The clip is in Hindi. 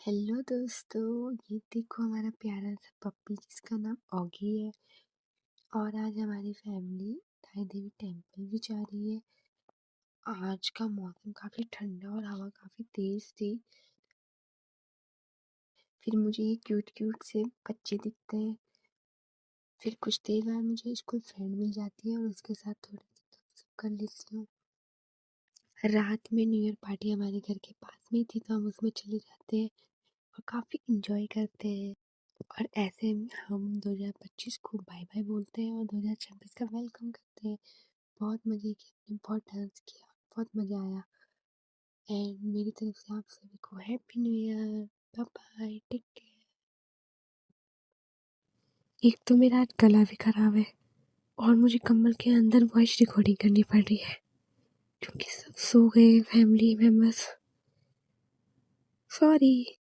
हेलो दोस्तों, ये देखो हमारा प्यारा सा पप्पी जिसका नाम ऑगी है। और आज हमारी फैमिली ताई देवी टेम्पल भी जा रही है। आज का मौसम काफ़ी ठंडा और हवा काफ़ी तेज़ थी। फिर मुझे ये क्यूट क्यूट से बच्चे दिखते हैं। फिर कुछ देर बाद मुझे स्कूल फ्रेंड मिल जाती है और उसके साथ थोड़ी गपशप कर लेती हूँ। रात में न्यू ईयर पार्टी हमारे घर के पास में ही थी, तो हम उसमें चले जाते हैं और काफ़ी इंजॉय करते हैं। और ऐसे हम 2025 को बाय बाय बोलते हैं और 2026 का वेलकम करते हैं। बहुत मज़े किए हमने, बहुत डांस किया, बहुत मज़ा आया। एंड मेरी तरफ से आप सभी को happy new year. Bye bye, take care. एक तो मेरा आज गला भी खराब है और मुझे कम्बल के अंदर वॉइस रिकॉर्डिंग करनी पड़ रही है क्योंकि सब सो गए फैमिली मेम्बर्स। सॉरी।